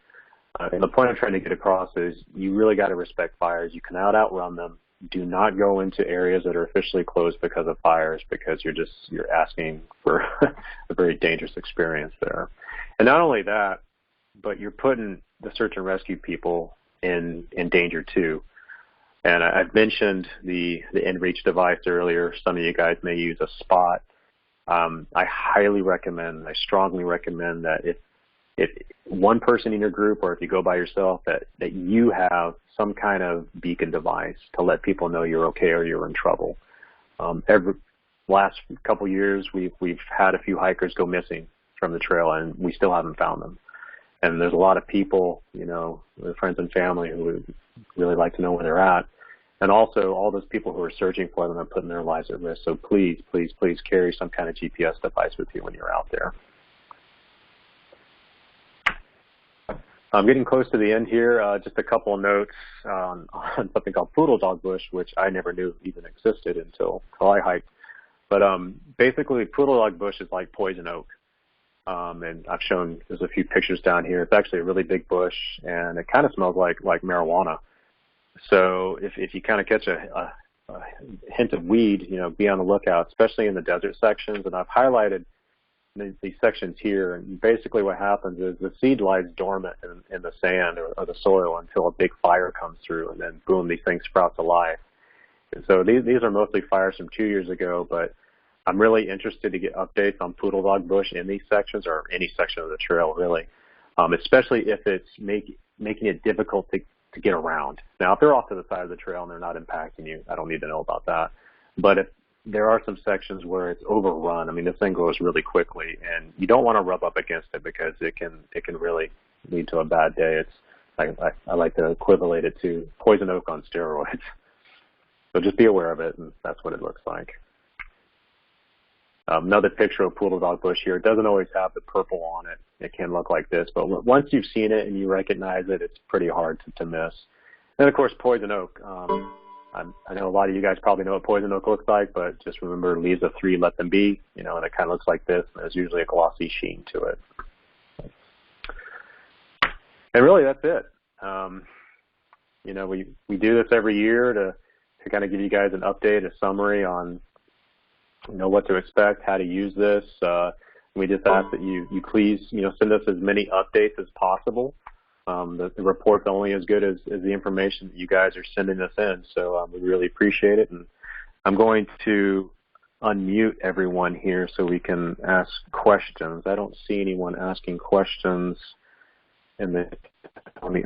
And the point I'm trying to get across is you really got to respect fires. You cannot outrun them. Do not go into areas that are officially closed because of fires, because you're asking for a very dangerous experience there. And not only that, but you're putting the search and rescue people in danger too. And I've mentioned the inReach device earlier. Some of you guys may use a Spot. I highly recommend, I strongly recommend that if one person in your group, or if you go by yourself, that you have some kind of beacon device to let people know you're okay or you're in trouble. Every last couple years, we've had a few hikers go missing from the trail, and we still haven't found them. And there's a lot of people, their friends and family, who would really like to know where they're at. And also, all those people who are searching for them are putting their lives at risk. So please, please, please carry some kind of GPS device with you when you're out there. I'm getting close to the end here. Just a couple of notes on something called Poodle Dog Bush, which I never knew even existed until I hiked. But basically, Poodle Dog Bush is like poison oak. And I've shown, there's a few pictures down here. It's actually a really big bush, and it kind of smells like marijuana. So if you kind of catch a hint of weed, be on the lookout, especially in the desert sections. And I've highlighted these sections here, and basically what happens is the seed lies dormant in the sand or the soil until a big fire comes through, and then boom, these things sprout to life. And so these are mostly fires from 2 years ago, but I'm really interested to get updates on Poodle Dog Bush in these sections, or any section of the trail, really, especially if it's making it difficult to get around. Now, if they're off to the side of the trail and they're not impacting you, I don't need to know about that. But if there are some sections where it's overrun, I mean, this thing goes really quickly, and you don't want to rub up against it because it can really lead to a bad day. I like to equivalent it to poison oak on steroids. So just be aware of it, and that's what it looks like. Another picture of Poodle Dog Bush here. It doesn't always have the purple on it. It can look like this, but once you've seen it and you recognize it, it's pretty hard to miss. And of course, poison oak. I know a lot of you guys probably know what poison oak looks like, but just remember, leaves of 3, let them be, and it kind of looks like this. There's usually a glossy sheen to it. And really, that's it. We do this every year to kind of give you guys an update, a summary on what to expect, how to use this. We just ask that you please send us as many updates as possible. The report's only as good as the information that you guys are sending us in. So we really appreciate it. And I'm going to unmute everyone here so we can ask questions. I don't see anyone asking questions in the. Let me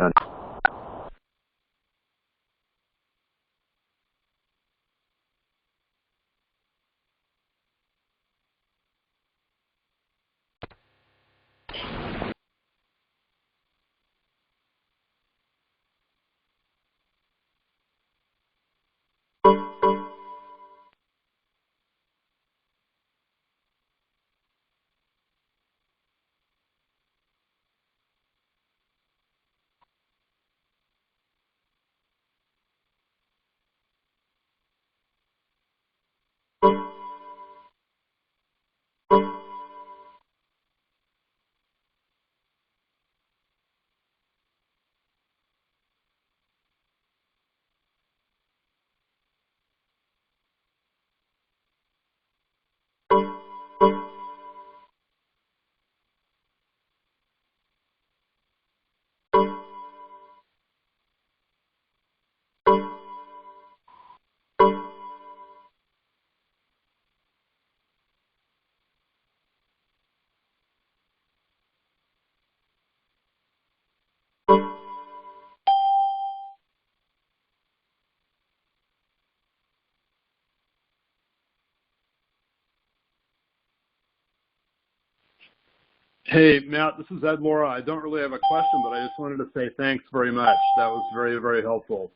Hey, Matt, this is Ed Laura. I don't really have a question, but I just wanted to say thanks very much. That was very, very helpful.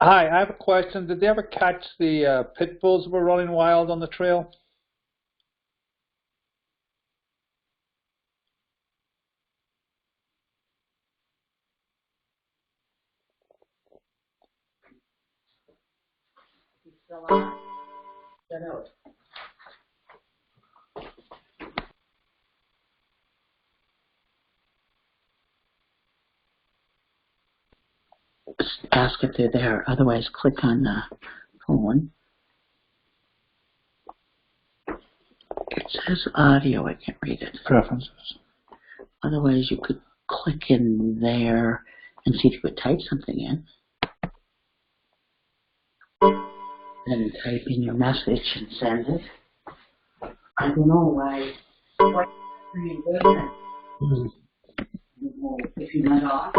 Hi, I have a question. Did they ever catch the pit bulls that were running wild on the trail? Still on. Get out. Ask if they're there. Otherwise, click on the phone. It says audio. I can't read it. Preferences. Otherwise, you could click in there and see if you could type something in. Then type in your message and send it. I don't know why. What are you doing? If you went off.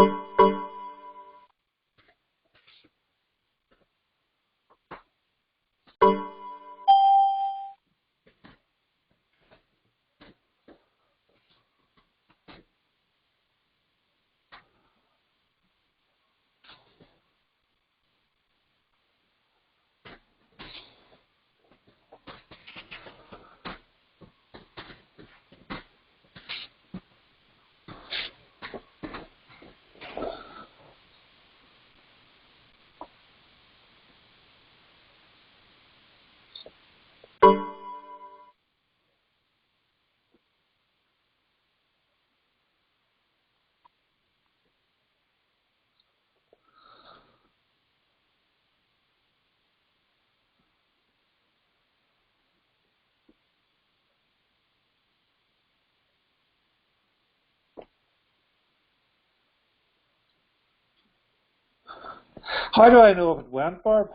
How do I know if it went, Barb?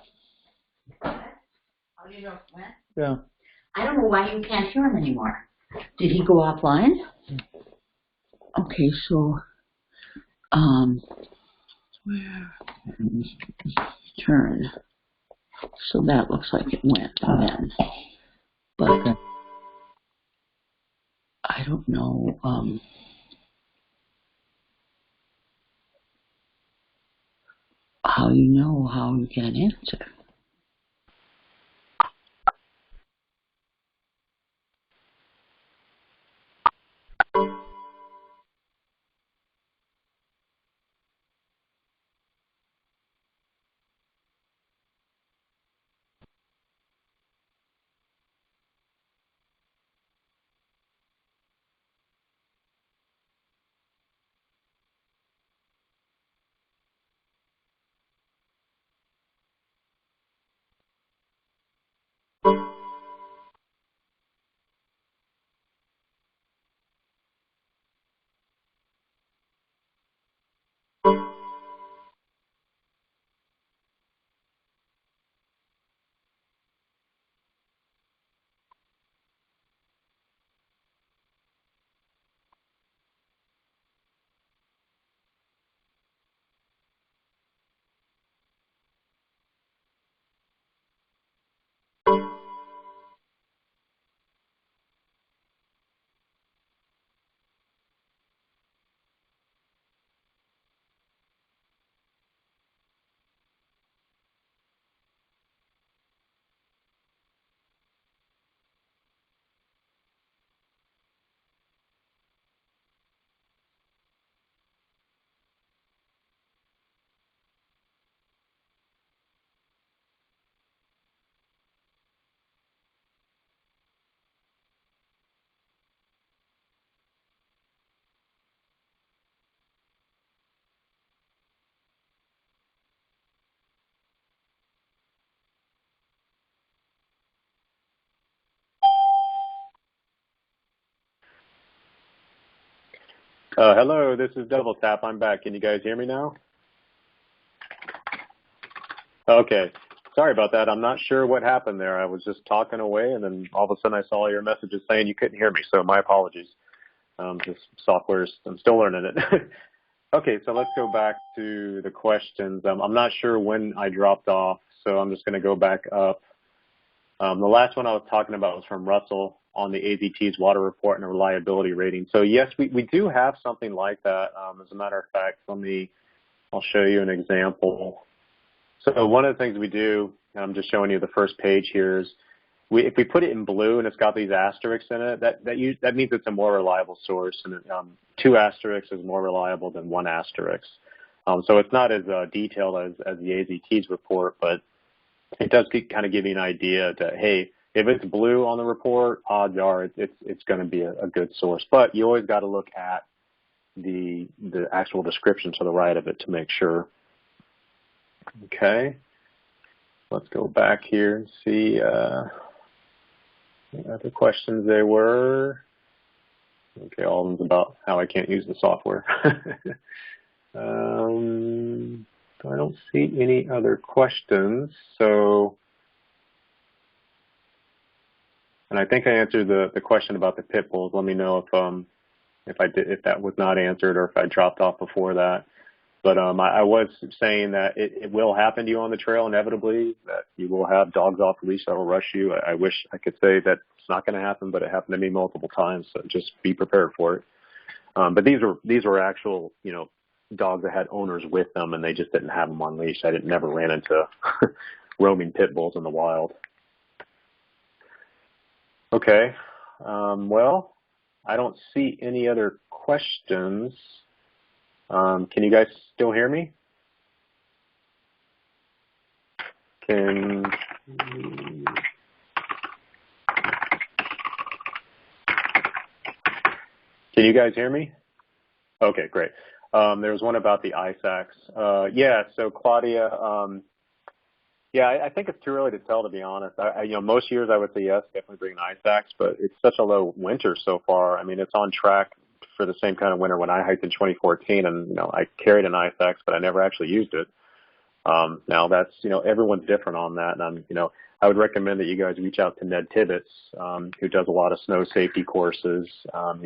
How do you know it went? Yeah. I don't know why you can't hear him anymore. Did he go offline? Okay, so, where? Turn. So that looks like it went then. But Okay. I don't know, how you know how you get an answer. Hello, this is Double Tap. I'm back. Can you guys hear me now? Okay. Sorry about that. I'm not sure what happened there. I was just talking away, and then all of a sudden I saw your messages saying you couldn't hear me, so my apologies. This software, I'm still learning it. Okay, so let's go back to the questions. I'm not sure when I dropped off, so I'm just going to go back up. The last one I was talking about was from Russell on the AZT's water report and a reliability rating. So yes, we do have something like that. As a matter of fact, I'll show you an example. So one of the things we do, and I'm just showing you the first page here, is if we put it in blue and it's got these asterisks in it, that means it's a more reliable source, and 2 asterisks is more reliable than 1 asterisk. So it's not as detailed as the AZT's report, but it does kind of give you an idea that, hey, if it's blue on the report, odds are it's going to be a good source. But you always got to look at the actual description to the right of it to make sure. Okay, let's go back here and see what other questions there were. Okay, all of them's about how I can't use the software. I don't see any other questions. So, and I think I answered the question about the pit bulls. Let me know if that was not answered or if I dropped off before that. But I was saying that it will happen to you on the trail inevitably, that you will have dogs off leash that will rush you. I wish I could say that it's not going to happen, but it happened to me multiple times, so just be prepared for it. But these were actual, dogs that had owners with them, and they just didn't have them on leash. I never ran into roaming pit bulls in the wild. Okay, well, I don't see any other questions. Can you guys still hear me? Can you guys hear me? Okay, great. There was one about the ISACs. Yeah, so Claudia, I think it's too early to tell, to be honest. Most years I would say yes, definitely bring an ISACs, but it's such a low winter so far. I mean, it's on track for the same kind of winter when I hiked in 2014, and I carried an ISACs, but I never actually used it. Now that's everyone's different on that, and I would recommend that you guys reach out to Ned Tibbetts, who does a lot of snow safety courses.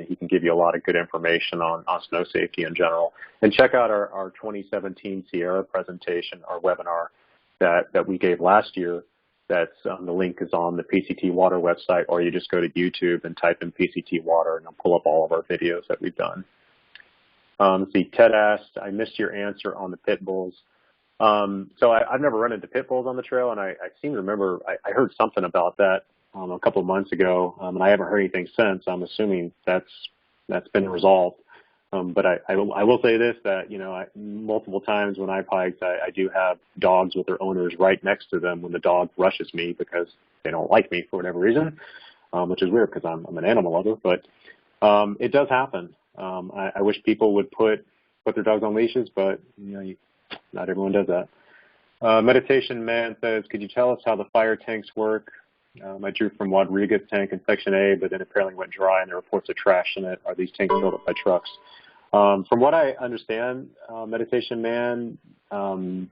He can give you a lot of good information on snow safety in general. And check out our 2017 Sierra presentation, our webinar that we gave last year. That's the link is on the PCT Water website, or you just go to YouTube and type in PCT Water, and it'll pull up all of our videos that we've done. Let's see, Ted asked, I missed your answer on the pit bulls. So I've never run into pit bulls on the trail, and I seem to remember I heard something about that a couple of months ago, and I haven't heard anything since. I'm assuming that's been resolved. But I will say this, that multiple times when I've hiked, I do have dogs with their owners right next to them when the dog rushes me because they don't like me for whatever reason, which is weird because I'm an animal lover. But it does happen. I wish people would put their dogs on leashes, but not everyone does that. Meditation Man says, could you tell us how the fire tanks work? I drew from Rodriguez tank in section A, but then apparently went dry and there are reports of trash in it. Are these tanks filled up by trucks? From what I understand, Meditation Man,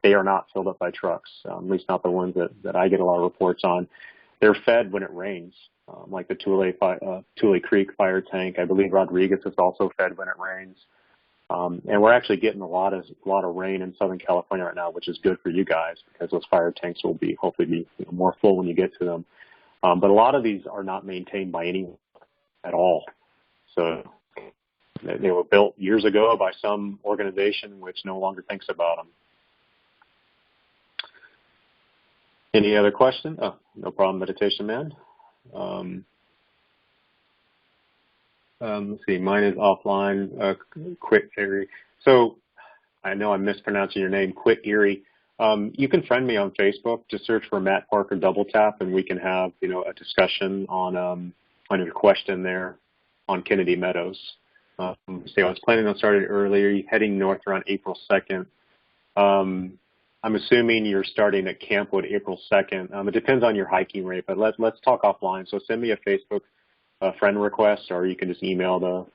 they are not filled up by trucks, at least not the ones that I get a lot of reports on. They're fed when it rains, like the Tule Creek fire tank. I believe Rodriguez is also fed when it rains. And we're actually getting a lot of rain in Southern California right now, which is good for you guys because those fire tanks will hopefully be more full when you get to them. But a lot of these are not maintained by anyone at all. So they were built years ago by some organization which no longer thinks about them. Any other question? Oh, no problem, Meditation Man. Let's see, mine is offline, Quit Erie. So I know I'm mispronouncing your name, Quit Erie. You can friend me on Facebook. Just search for Matt Parker Double Tap, and we can have a discussion on your question there on Kennedy Meadows. So I was planning on starting earlier, heading north around April 2nd. I'm assuming you're starting at Campwood April 2nd. It depends on your hiking rate, but let's talk offline. So send me a Facebook friend request, or you can just email the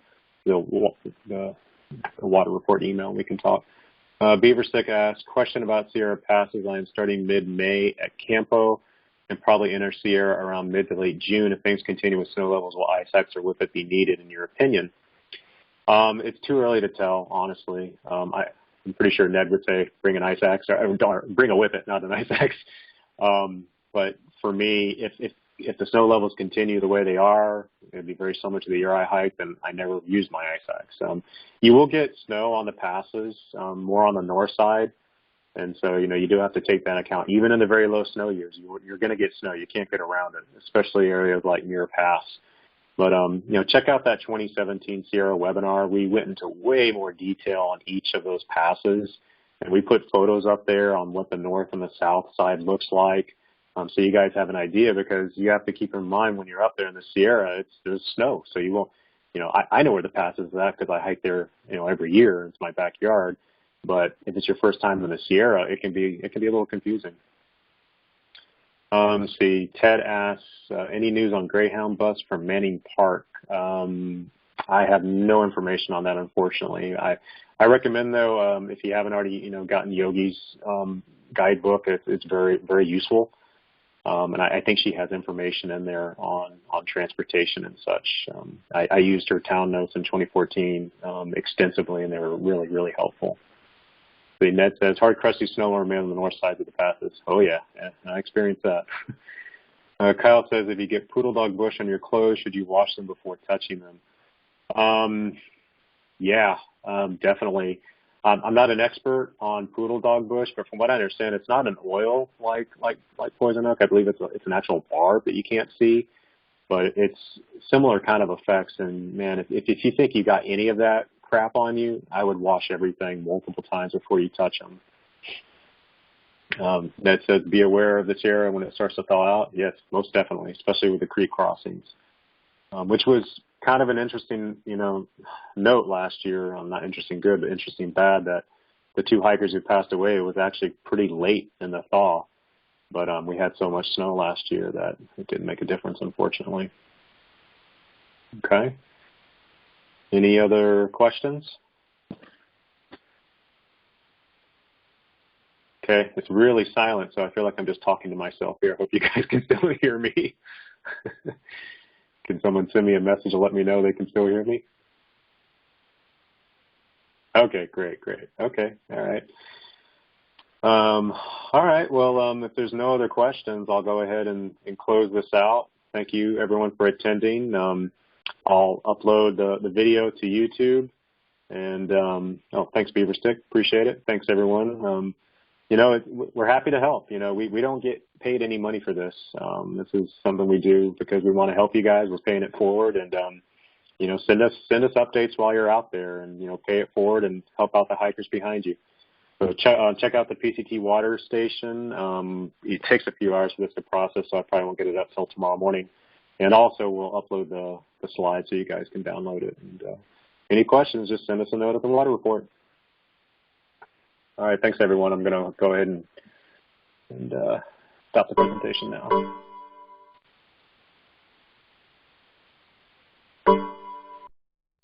a water report email, and we can talk. Beaverstick asks, question about Sierra passes. I am starting mid-May at Campo and probably enter Sierra around mid to late June. If things continue with snow levels, will ice axe or whippet be needed in your opinion? It's too early to tell, honestly. I'm pretty sure Ned would say bring an ice axe or bring a whippet, not an ice axe. But for me, if the snow levels continue the way they are, it'd be very similar to the year I hiked, and I never used my ice axe. You will get snow on the passes, more on the north side, and so, you do have to take that into account. Even in the very low snow years, you're going to get snow. You can't get around it, especially areas like Muir Pass. But, check out that 2017 Sierra webinar. We went into way more detail on each of those passes, and we put photos up there on what the north and the south side looks like. So you guys have an idea, because you have to keep in mind when you're up there in the Sierra, there's snow. So you won't, I know where the pass is at because I hike there, every year. It's my backyard. But if it's your first time in the Sierra, it can be a little confusing. Let's see. Ted asks, any news on Greyhound bus from Manning Park? I have no information on that, unfortunately. I recommend, though, if you haven't already, gotten Yogi's guidebook, it's very, very useful. And I think she has information in there on transportation and such. I used her town notes in 2014 extensively, and they were really, really helpful. The Ned says, hard, crusty snow or man on the north side of the passes. Oh, yeah, I experienced that. Kyle says, if you get Poodle Dog Bush on your clothes, should you wash them before touching them? Yeah, definitely. I'm not an expert on Poodle Dog Bush, but from what I understand, it's not an oil like poison oak. I believe it's an actual barb that you can't see, but it's similar kind of effects. And man, if you think you got any of that crap on you, I would wash everything multiple times before you touch them. That says, be aware of the Sierra when it starts to thaw out. Yes, most definitely, especially with the creek crossings, which was kind of an interesting, note last year. Not interesting good, but interesting bad, that the two hikers who passed away was actually pretty late in the thaw. But we had so much snow last year that it didn't make a difference, unfortunately. Okay. Any other questions? Okay, it's really silent, so I feel like I'm just talking to myself here. I hope you guys can still hear me. Can someone send me a message to let me know they can still hear me? Okay, great. Okay, all right. All right, well, if there's no other questions, I'll go ahead and close this out. Thank you, everyone, for attending. I'll upload the video to YouTube. And, thanks, Beaverstick. Appreciate it. Thanks, everyone. We're happy to help. We don't get paid any money for this. This is something we do because we want to help you guys. We're paying it forward, and send us updates while you're out there, and pay it forward and help out the hikers behind you. So check out the PCT water station. It takes a few hours for this to process, so I probably won't get it up till tomorrow morning. And also, we'll upload the slides so you guys can download it. And any questions, just send us a note at the water report. All right, thanks, everyone. I'm going to go ahead and stop the presentation now.